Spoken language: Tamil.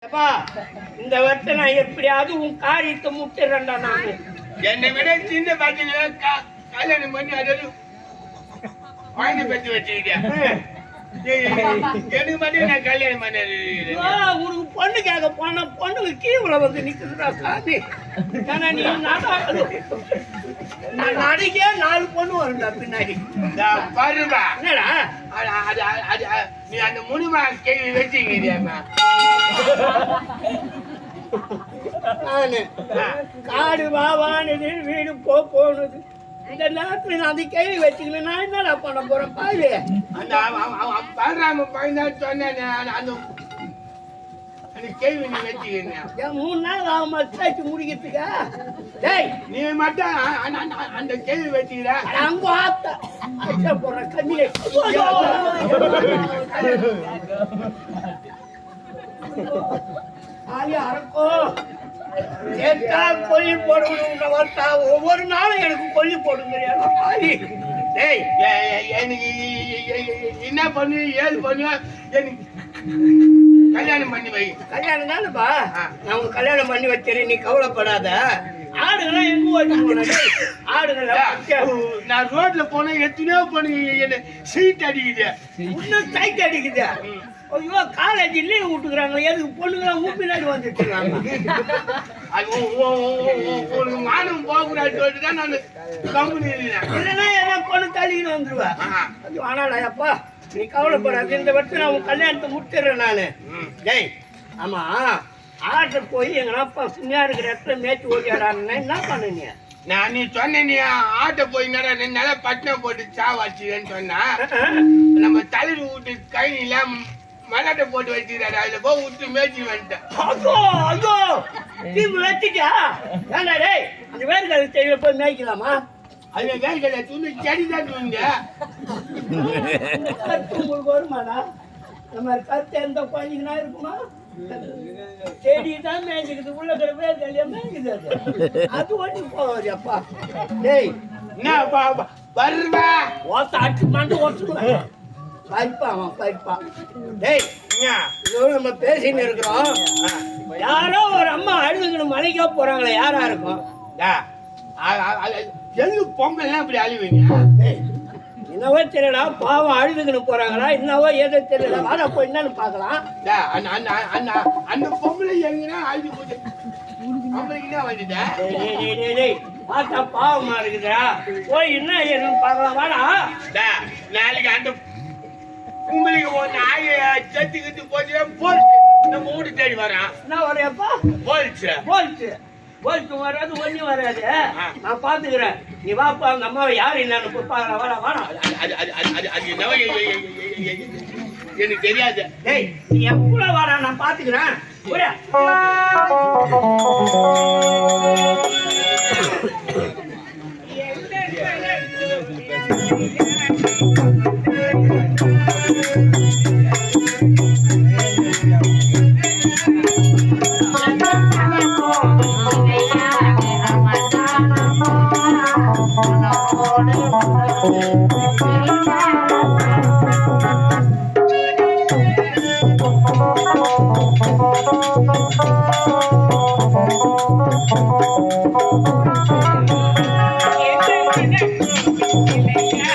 அப்பா இந்த வருஷம் நான் எப்படியாவது உன் காரியத்தை முட்டிடுறேன்டா நானு. என்னை விட சின்ன பாத்தீங்கன்னா கல்யாணம் பண்ணி அதாவது குழந்தை பெற்று வச்சுக்கிட்டேன். எனக்கு மட்டும் நான் கல்யாணம் பண்ணது. உனக்கு பொண்ணு கேட்க போன பொண்ணுக்கு கீழே வந்து நிக்குதுடா சாமி. ஏன்னா நீ நடிக்கே 4 பொண்ணு வரும்டா பின்னாடி. பாருப்பா என்னடா நீ அந்த முனிமா கேள்வி வச்சுக்கிறியாமா? நானு காடு வாவானது வீடு போனது இந்த நேரத்துல நான் அந்த கேள்வி வச்சுக்கல நான் என்னடா பண்ண போறேன் பாரு. அந்த பலராம பையன் சொன்னேன் அந்த கேள்வி நீ வச்சுக்கிறீங்க. 3 நாள் ஆகுமா சேர்த்து முடிக்கிறதுக்கா? டேய் நீ மட்டும் அந்த கேள்வி வச்சுக்கிற அங்க ஆத்த போற கண்ணிலே அரக்கோ ஏத்தா கொல்லி போடுங்க வரட்டா. ஒவ்வொரு நாளும் எனக்கு கொல்லி போடுங்க. டேய் எனக்கு என்ன பண்ணு ஏது பண்ணு எனக்கு கல்யாணம் பண்ணி வை. கல்யாணம் தானேப்பா நான் உங்க கல்யாணம் பண்ணி வச்சிடறேன். நீ கவலைப்படாத. ஆடுகள்லாம் எங்க ஓட்டு ஆடுகள் நான் ரோட்ல போனேன் எத்தனையோ பண்ணி என்ன சீட் அடிக்குது. இன்னும் சைட் அடிக்குது. ஐயோ காலேஜ் லீவ் விட்டுக்கிறாங்க. எதுக்கு பொண்ணுங்களாம் பின்னாடி வந்துட்டுருக்காங்க. ஒரு மானம் போகக்கூடாது சொல்லிட்டு தான் நான் கம்பெனி இல்லைன்னா ஏன்னா பொண்ணு தள்ளிக்கிட்டு வந்துருவேன். ஆனாடா அப்பா நீ கவலைப்படாது. இந்த வருஷம் நான் உன் கல்யாணத்தை முடிச்சிடுறேன் நானு. ஜெய் ஆமா ஆட்டை போய் எங்க அப்பா சும்மா இருக்கிற இடத்துல மேய்ச்சி ஓட்டியாடான்னு என்ன பண்ணுங்க? நான் நீ சொன்ன நீ ஆட்டை போய் நல்லா பட்டினம் போட்டு சாவாச்சுன்னு சொன்னா நம்ம தலைவர் வீட்டு கையில மல்லாட்டை போட்டு வச்சுக்கிறாரு. அதுல போய் விட்டு மேய்ச்சி வந்துட்டேன். ஐயோ ஐயோ தீம்பு வச்சுட்டா ஏண்டா டேய் அந்த வேர்களை தெரியல போய் மேய்க்கலாமா? அதுல வேர்களை துணி செடி தான் தூங்க உங்களுக்கு வருமாடா? நம்ம கருத்து எந்த குழந்தைங்கன்னா இருக்குமா? செடி தான் மேய்ச்சிக்குது. உள்ள இருக்கிற வேர்கல்லையா மேய்க்குது. அது ஒண்ணு போவாது அப்பா. டேய் என்ன வருவா ஓத்த அடிச்சு மாட்டு ஓட்டுருவேன். பைப்பா டேய் நம்ம பேசின்னு இருக்கிறோம். யாரோ ஒரு அம்மா அழுதுங்கன்னு மலைக்கா போறாங்களே யாரா இருக்கும்? எது பொங்கல்லாம் இப்படி அழுவீங்க? என்னவோ தெரியலடா பாவம் அழுதுங்கன்னு போறாங்களா என்னவோ ஏதோ தெரியல. வாடா போய் என்னன்னு பாக்கலாம். அந்த பொம்பளை எங்கன்னா அழுது போச்சு பார்த்தா பாவமா இருக்குதா? போய் என்ன ஏதுன்னு பாக்கலாம். வாடா நாளைக்கு அந்த உங்களுக்கு ஒன்று ஆய சத்துக்கிட்டு போச்சு போச்சு நம்ம வீடு தேடி வரான். என்ன வரையப்பா? போல்ச்சு வராது ஒன்னும் வராது. நான் பாத்துக்கிறேன். நீ வாப்பா அந்த அம்மாவை யாரு என்னன்னு போய் பாக்கலாம். வாடா வாடா. அது என்னவோ எனக்கு தெரியாது. டேய் நீ எப்ப வாடா நான் பாத்துக்கிறேன்.